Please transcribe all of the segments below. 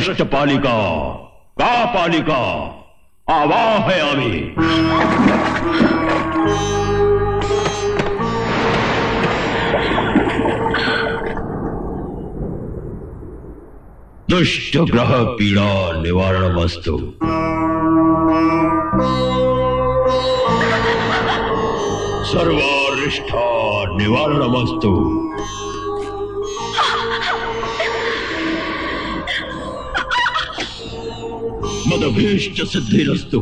महादृष्ट पालिका का पालिका आवाहयामि। दुष्ट ग्रह पीड़ा निवारण वस्तु सर्वारिष्ठा निवारण वस्तु मदभीष्ट सिद्धिरस्तु।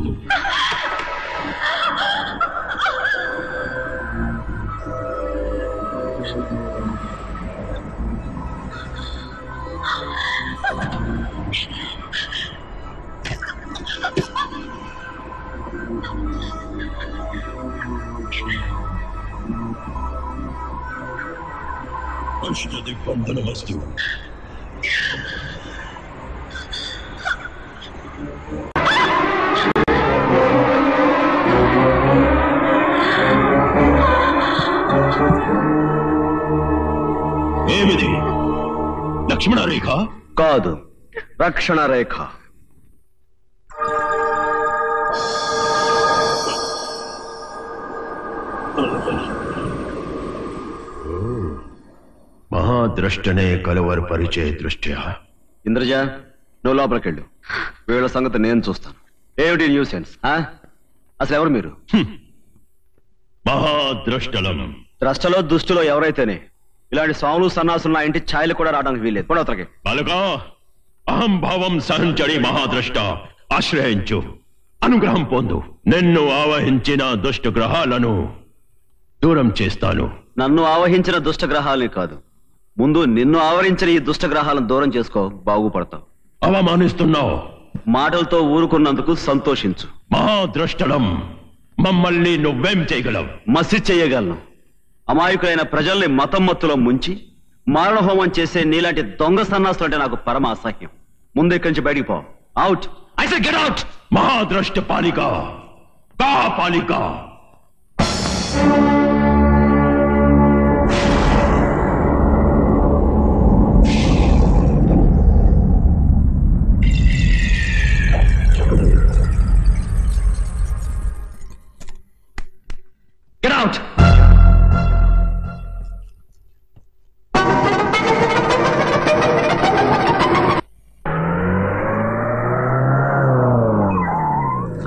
अष्टदिग्बंधन वस्तु ఏమిది? లక్ష్మణ రేఖ కాదు, రక్షణ రేఖ. మహాద్రష్టనే కలవరపరిచే దృష్ట్యా. ఇంద్రజ, నువ్వు లోపలికెళ్ళు. వీళ్ళ సంగతి నేను చూస్తాను. ఏమిటి న్యూసెన్స్? అసలు ఎవరు మీరు? మహాద్రష్టలం. ద్రష్టలో దుష్టులో ఎవరైతేనే ఇలాంటి స్వాములు సన్నాసులు నా ఇంటి ఛాయలు కూడా రావడానికి వీలేదు. కూడా అతనికి బాలకా, అహంభావం సహంచడి మహాద్రష్ట ఆశ్రయించు, అనుగ్రహం పొందు. నిన్ను ఆవహించిన దుష్ట గ్రహాలను దూరం చేస్తాను. నన్ను ఆవహించిన దుష్ట గ్రహాలని కాదు, ముందు నిన్ను ఆవరించిన ఈ దుష్ట గ్రహాలను దూరం చేసుకో, బాగుపడతావు. అవమానిస్తున్నావు. మాటలతో ఊరుకున్నందుకు సంతోషించు. మహాద్రష్టలం, మమ్మల్ని నువ్వేం చేయగలవు? మసి చేయగలను. అమాయకులైన ప్రజల్ని మతం మత్తులో ముంచి మారణహోమం చేసే నీలాంటి దొంగ సన్నాసులు అంటే నాకు పరమ అసహ్యం. ముందు ఇక్కడి నుంచి బయటికి పో. Out. I say get out. మహాద్రష్ట పాలిక కా పాలిక. Get out!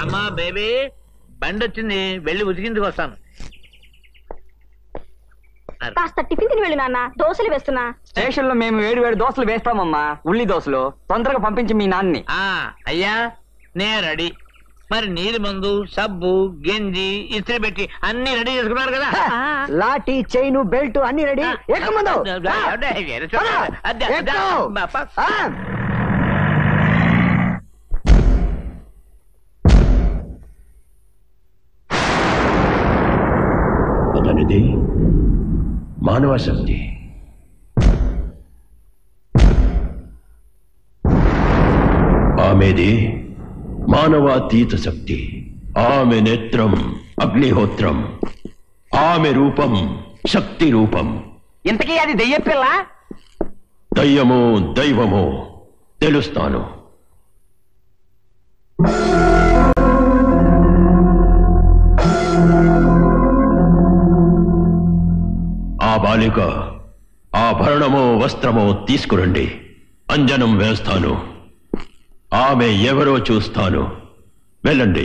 అమ్మా బేబీ, బండి వచ్చింది, వెళ్ళి ఉతికిందుకు వస్తాను. కాస్త టిఫిన్ తిని వెళ్ళు నాన్న, దోశలు వేస్తున్నా. స్టేషన్ లో మేము 7 దోశలు వేస్తామమ్మా, ఉల్లి దోశలు. తొందరగా పంపించి మీ నాన్ని. అయ్యా నే రెడీ. మరి నీరు మందు, సబ్బు, గెంజి, ఇస్త్రీ పెట్టి అన్ని రెడీ చేసుకున్నారు కదా? లాఠీ, చైను, బెల్ట్ అన్ని రెడీ. అతనిది మానవ శక్తి. ఆమెది మానవాతీత శక్తి. ఆమె నేత్రం అగ్నిహోత్రం, ఆమె రూపం శక్తి రూపం. ఇంతకీ అది దెయ్య పిల్ల? దయ్యమో దైవమో తెలుస్తాను. ఆ బాలిక ఆభరణమో వస్త్రమో తీసుకురండి, అంజనం వేస్తాను. ఆమె ఎవరో చూస్తాను. వెళ్ళండి.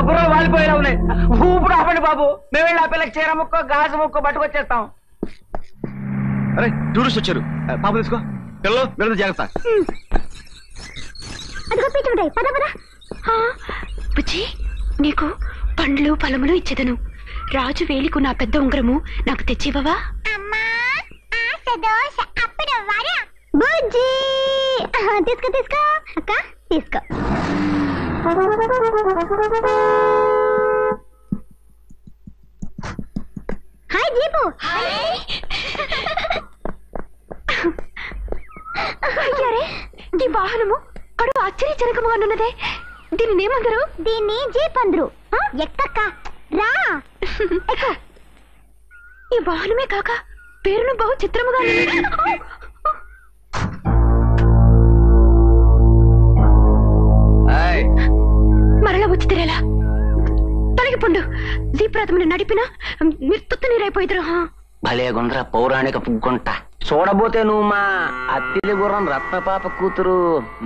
బుర్ర వాలిపోయేలా ఉన్నాయి. ఊపిరి ఆపండి బాబు. మేము వెళ్ళి ఆ పిల్లకి చీర ముక్క, గాజు ముక్క పట్టుకొచ్చేస్తాం. అరే, టూరిస్ట్ వచ్చారు. పాప తీసుకో. పిల్లలు వెళ్ళదు, జాగ్రత్త. బుజ్జి, నీకు పండ్లు ఫలములు ఇచ్చేదను. రాజు వేలికు నా పెద్ద ఉంగరము నాకు తెచ్చివ్వవా? బుజ్జి, తీసుకో తీసుకో అక్క, తీసుకో. Hi jeep. అయ్యారే, ఈ వాహనము అడు ఆశ్చర్యజనకముగా ఉన్నదే. దీన్ని ఏమందరు? దీన్ని జీప్ అందరు. ఎక్కక్క రా. ఈ వాహనమే కాక పేరును బహు చిత్రముగా మరలా వచ్చి తెరేలా తొలగిపోండు దీప్రాతమును నడిపినా మీరు తుత్త నీరైపోయిద్దరు. భలే గుండ్ర పౌరాణిక పుగ్గుంట. చూడబోతే నువ్వు మా అత్తిలి గుర్రం రత్నపాప కూతురు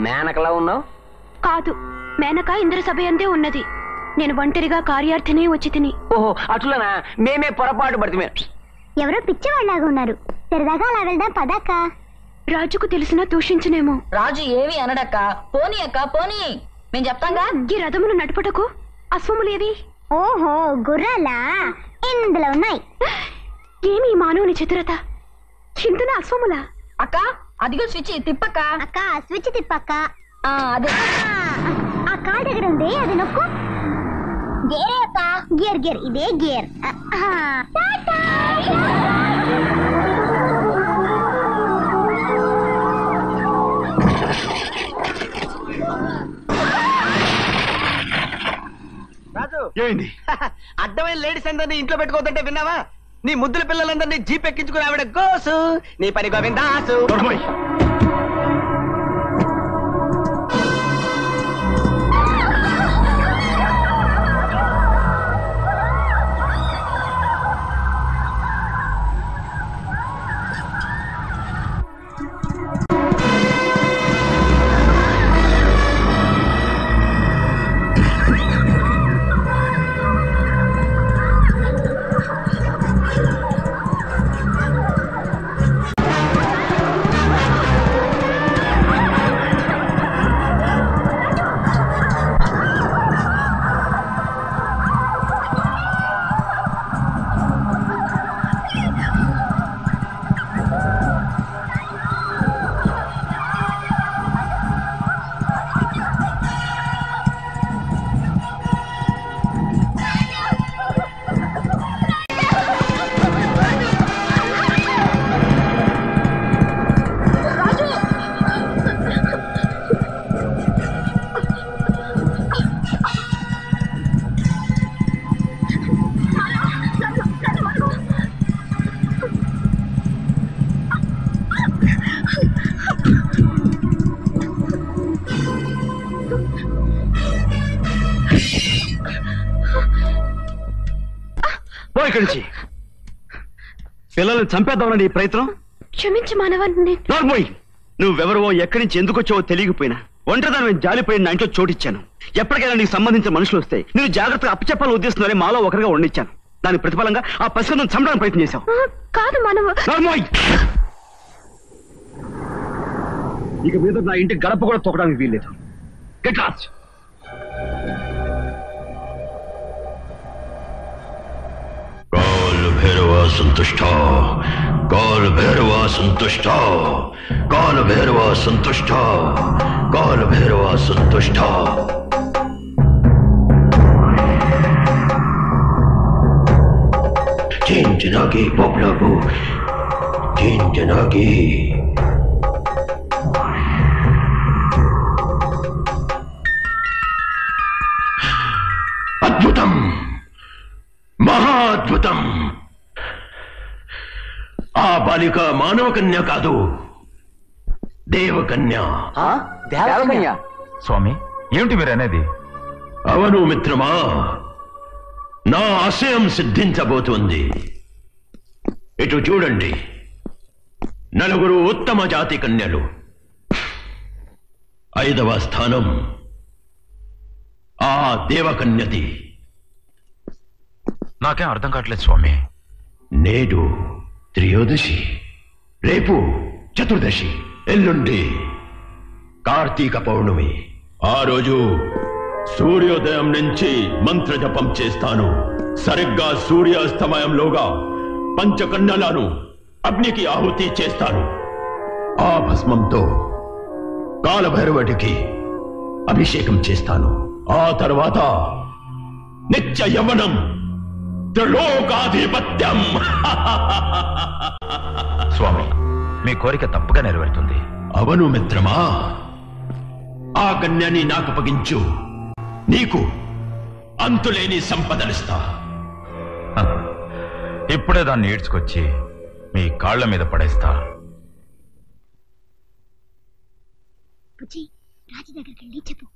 మేనకలా ఉన్నావు. కాదు, మేనక ఇంద్ర సభ అందే ఉన్నది. నేను ఒంటరిగా కార్యార్థినే వచ్చి తిని. ఓహో అట్లనా, మేమే పొరపాటు పడితే. ఎవరో పిచ్చివాళ్ళలాగా ఉన్నారు. సరదాగా అలా వెళ్దాం పదాక. రాజుకు తెలిసినా దూషించునేమో. రాజు ఏవి అనడక్క. పోనీ అక్క పోనీ, మేము చెప్తాంగా. ఈ రథమును నడుపుటకు అశ్వములేవి? ఓహో గుర్రాలా, ఇందులో ఉన్నాయి. ఏమి మానవుని చతురత, చింతన అశ్వములా? అక్క అదిగో స్విచ్ తిప్పక్క. అక్క స్విచ్ తిప్పక్క. అదే ఆ కాల్ దగ్గర ఉంది, అది నొక్కు. గేరే అక్క, గేర్ గేర్, ఇదే గేర్. రాజు ఏమైంది? అడ్డమైన లేడీస్ అందరినీ ఇంట్లో పెట్టుకోవద్దంటే విన్నావా? నీ ముద్దుల పిల్లలందరినీ జీప్ ఎక్కించుకుని ఆవిడ గోసు, నీ పని గోవిందాసు. నుంచి పిల్లల్ని చంపేద్దామని నీ ప్రయత్నం. క్షమించి మానవా. నోర్మోయ్, నువ్వెవరవో ఎక్కడి నుంచి ఎందుకు వచ్చావో తెలియకపోయినా ఒంటరిదాన్ని జాలిపోయిన నా ఇంట్లో చోటిచ్చాను. ఎప్పటికైనా నీకు సంబంధించిన మనుషులు వస్తే నేను జాగ్రత్తగా అప్పచెప్పాలని ఉద్దేశిస్తున్నారని మాలో ఒకరిగా వండించాను. దాని ప్రతిఫలంగా ఆ పసికందును చంపడానికి ప్రయత్నం చేశావు. కాదు మానవ. నోర్మోయ్, ఇక మీద నా ఇంటి గడప కూడా తొక్కడానికి వీల్లేదు. Get lost. भैरवा संतुष्ट, काल भैरवा संतुष्ट, काल भैरवा संतुष्ट, काल भैरवा संतुष्ट. चिंतनागी बबलाबू, चिंतनागी. अद्भुतम, మహాద్భుతం. ఆ బాలిక మానవ కన్య కాదు, దేవకన్య. దేవకన్య? స్వామి, ఏమిటి మీరు అనేది? అవును మిత్రమా, నా ఆశయం సిద్ధించబోతోంది. ఇటు చూడండి, నలుగురు ఉత్తమ జాతి కన్యలు. 5వ స్థానం ఆ దేవకన్యది. నాకేం అర్థం కావట్లేదు స్వామి. నేడు త్రయోదశి, రేపు చతుర్దశి, ఎల్లుండి కార్తీక పౌర్ణమి. ఆ రోజు సూర్యోదయం నుంచి మంత్ర జపం చేస్తాను. సరిగ్గా సూర్యాస్తమయంలోగా పంచకన్యలను అగ్నికి ఆహుతి చేస్తాను. ఆ భస్మంతో కాలభైరవుడికి అభిషేకం చేస్తాను. ఆ తర్వాత నిత్య యవ్వనం, త్రిలోకాధిపత్యం. స్వామి, మీ కోరిక తప్పగా నెరవేరుతుంది. అవును మిత్రమా, ఆ కన్యని నాకు అప్పగించు. నీకు అంతులేని సంపదలిస్తా. ఇప్పుడే దాన్ని ఈడ్చుకొచ్చి మీ కాళ్ల మీద పడేస్తా. రాజు దగ్గరికి వెళ్ళి చెప్పు.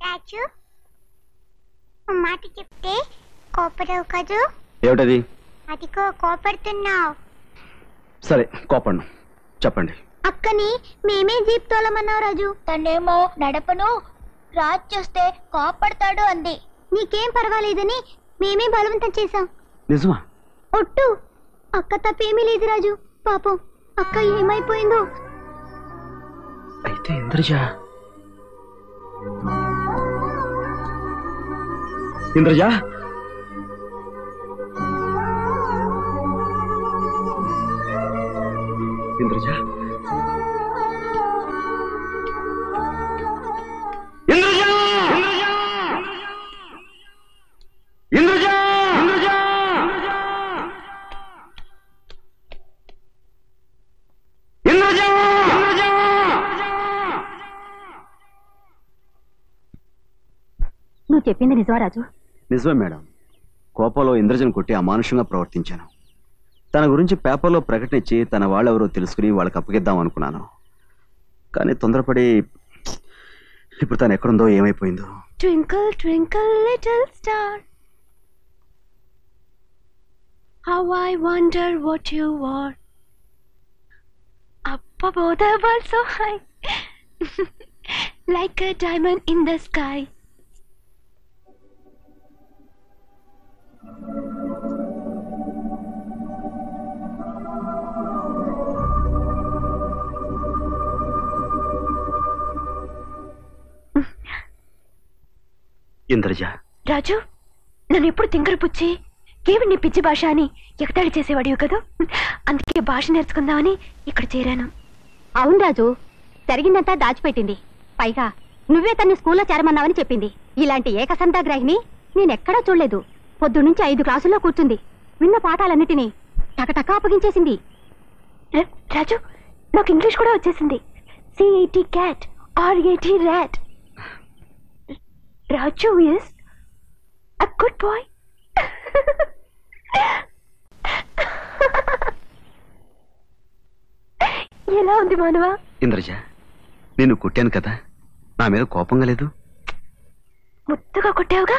రాజు మాట చెప్తే కోపడవు కదూ? ఏమిటది? అదిగో కోపడుతున్నావు. సరే కోపడ్ను, చెప్పండి. అక్కని మేమే జీప్ తోలమన్నావు రాజు. తనేమో నడపను, రాజు చూస్తే కోపడతాడు అంది. నీకేం పర్వాలేదని మేమే బలవంతం చేశాం. నిజమా? ఒట్టు. అక్క తప్పేమీ లేదు రాజు. పాపం అక్క ఏమైపోయిందో. అయితే ఇంద్రజ ఇంద్రజ ఇంద్రజ ఇంద్రజ ఇంద్రజ ఇంద్రజ ఇంద్రజ ఇంద్రజ నువ్వు చెప్పింది నిజమా రాజు? నిజమే మేడం. కోపంలో ఇంద్రజను కొట్టి అమానుషంగా ప్రవర్తించాను. తన గురించి పేపర్లో ప్రకటన ఇచ్చి తన వాళ్ళెవరో తెలుసుకుని వాళ్ళకి అప్పగిద్దాం అనుకున్నాను. కానీ తొందరపడి ఇప్పుడు తను ఎక్కడుందో ఏమైపోయిందో. Twinkle, twinkle, little star, how I wonder what you are. Up above the world so high, like a diamond in the sky. Indraja. రాజు, నన్ను ఎప్పుడు తింగరపుచ్చి కేవలం నీ పిచ్చి భాష అని ఎగతాళి చేసేవాడివి కదా. అందుకే భాష నేర్చుకుందామని ఇక్కడ చేరాను. అవును రాజు, జరిగిందంతా దాచిపెట్టింది. పైగా నువ్వే తన్ని స్కూల్లో చేరమన్నావని చెప్పింది. ఇలాంటి ఏకసంతాగ్రాహిని నేనెక్కడా చూడలేదు. పొద్దున్నుంచి 5 క్లాసుల్లో కూర్చుంది. విన్న పాఠాలన్నిటినీ టకటక అప్పగించేసింది. రాజు, నాకు ఇంగ్లీష్ కూడా వచ్చేసింది. CAT cat, RAT rat. Raju is a good boy. ఎలా ఉంది మానవా? ఇంద్రజ, నేను కొట్టాను కదా, నా మీద కోపంగా లేదు? ముద్దుగా కొట్టావుగా,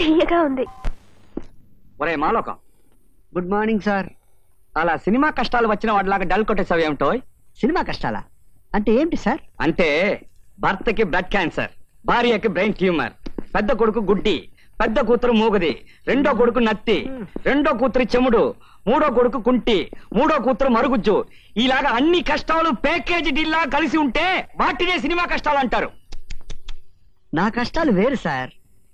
తీయగా ఉంది. ఒరే మాలోకం, గుడ్ మార్నింగ్ సార్. అలా సినిమా కష్టాలు వచ్చిన వాడిలాగా డల్ కొట్టేసావు ఏమిటో? సినిమా కష్టాలా అంటే ఏంటి సార్? అంటే భర్తకి బ్లడ్ క్యాన్సర్, భార్యకి బ్రెయిన్ ట్యూమర్, పెద్ద కొడుకు గుడ్డి, పెద్ద కూతురు మూగది, రెండో కొడుకు నత్తి, రెండో కూతురు చెముడు, మూడో కొడుకు కుంటి, మూడో కూతురు మరుగుజ్జు. ఇలాగా అన్ని కష్టాలు ప్యాకేజీ డీల్లా కలిసి ఉంటే వాటినే సినిమా కష్టాలు అంటారు. నా కష్టాలు వేరు సార్.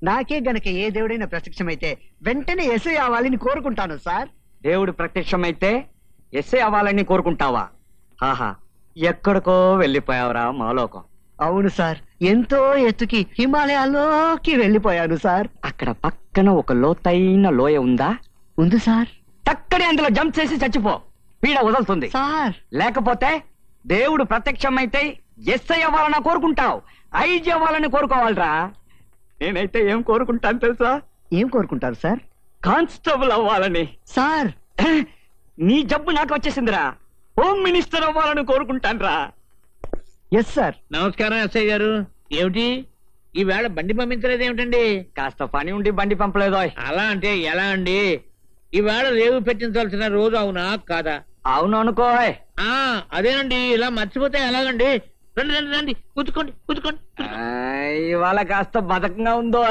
నాకే గనక ఏ దేవుడైనా ప్రత్యక్షమైతే వెంటనే ఎస్ఐ అవ్వాలని కోరుకుంటాను సార్. దేవుడు ప్రత్యక్షమైతే ఎస్ఐ అవ్వాలని కోరుకుంటావా? ఆహా, ఎక్కడికో వెళ్ళిపోయావురా మాలోకం. అవును సార్, ఎంతో ఎత్తుకి హిమాలయాల్లోకి వెళ్ళిపోయాను సార్. అక్కడ పక్కన ఒక లోతైన లోయ ఉందా? ఉంది సార్. టక్కడే అందులో జంప్ చేసి చచ్చిపో, పీడ వదులుతుంది సార్. లేకపోతే దేవుడు ప్రత్యక్షమైతే ఎస్ఐ అవ్వాలని కోరుకుంటావు, ఐజీ అవ్వాలని కోరుకోవాలరా. నేనైతే ఏం కోరుకుంటాను తెలుసా? ఏం కోరుకుంటారు సార్? కానిస్టేబుల్ అవ్వాలని. సార్, నీ జబ్బు నాకు వచ్చేసిందిరా, హోమ్ మినిస్టర్ అవ్వాలని కోరుకుంటాను రా. Yes sir. నమస్కారం ఎస్ఐ గారు. ఏమిటి ఈవేళ బండి పంపించలేదు ఏమిటండి? కాస్త పని ఉండి బండి పంపలేదో. అలా అంటే ఎలా అండి? ఈవేళ రేవు పెట్టించాల్సిన రోజు అవునా కాదా? అవును అనుకో. అదేనండి, ఇలా మర్చిపోతే ఎలాగండి? రండి రండి రండి, కూర్చుకోండి కూర్చుకోండి. ఇవాళ కాస్త బతకంగా ఉందో.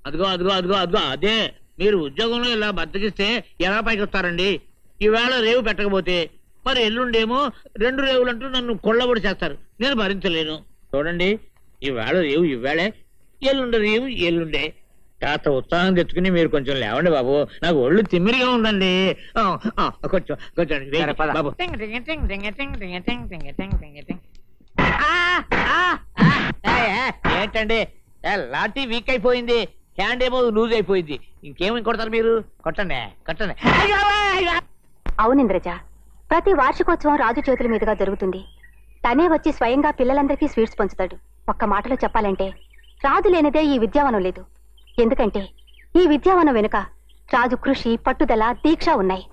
అదిగో అదిగో అదిగో అదిగో, అదే మీరు ఉద్యోగంలో ఇలా బద్దకిస్తే ఎలా పైకి వస్తారండి? ఈవేళ రేవు పెట్టకపోతే మరి ఎల్లుండేమో 2 రేవులంటూ నన్ను కొల్లబడి చేస్తారు. నేను భరించలేను. చూడండి, ఈవేళ రేవు ఈవేళే, ఎల్లుండే రేవు ఎల్లుండే. కాస్త ఉత్సాహం తెచ్చుకుని మీరు కొంచెం లేవండి బాబు, నాకు ఒళ్ళు తిమ్మిరిగా ఉందండి. కొంచెం కొంచెం బాబు. ఏంటండి, లాఠీ వీక్ అయిపోయింది, హ్యాండ్ ఏమో లూజ్ అయిపోయింది. ఇంకేమి కొడతారు మీరు? కొట్టండి కొట్టండి. అవును ఇంద్రజ, ప్రతి వార్షికోత్సవం రాజు చేతుల మీదుగా జరుగుతుంది. తనే వచ్చి స్వయంగా పిల్లలందరికీ స్వీట్స్ పంచుతాడు. ఒక్క మాటలో చెప్పాలంటే రాజు లేనిదే ఈ విద్యావనం లేదు. ఎందుకంటే ఈ విద్యావనం వెనుక రాజు కృషి, పట్టుదల, దీక్ష ఉన్నాయి.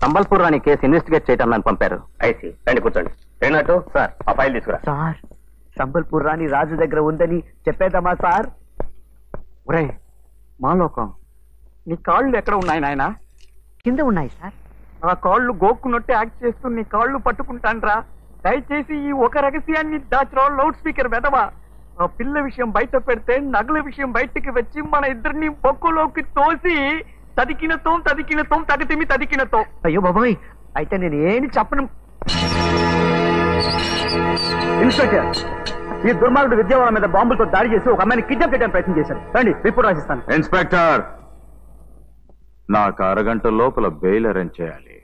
సంబల్పూర్ రాణి కేసు ఇన్వెస్టిగేట్ చేయడం నన్ను పంపారు. ఐసి రండి కూర్చోండి. రేనాటు సార్ ఆ ఫైల్ తీసుకురా. సార్, సంబల్పూర్ రాణి రాజు దగ్గర ఉందని చెప్పేద్దామా సార్? ఒరే మాలోకం, నీ కాళ్ళు ఎక్కడ ఉన్నాయి నాయనా? కింద ఉన్నాయి సార్. ఆ కాళ్ళు గోక్కున్నట్టు యాక్ట్ చేస్తూ నీ కాళ్ళు పట్టుకుంటాన్రా. దయచేసి ఈ ఒక రహస్యాన్ని దాచరా లౌడ్ స్పీకర్ వెదవా. ఆ పిల్ల విషయం బయట పెడితే నగల విషయం బయటికి వచ్చి మన ఇద్దరిని బొక్కులోకి తోసి తదికినతో తగతిమి తదికినతో. అయ్యో బాబాయ్, అయితే నేను ఏమి చెప్పను. ఇన్స్పెక్టర్, ఈ దుర్మార్గుడు విద్యావనం మీద బాంబులతో దాడి చేసి ఒక అమ్మాయిని కిడ్నాప్ చేయడానికి ప్రయత్నం చేశారు. రండి రిపోర్ట్ రాసిస్తాను. ఇన్స్పెక్టర్, నాకు అరగంట లోపల బెయిల్ అరేంజ్ చేయాలి.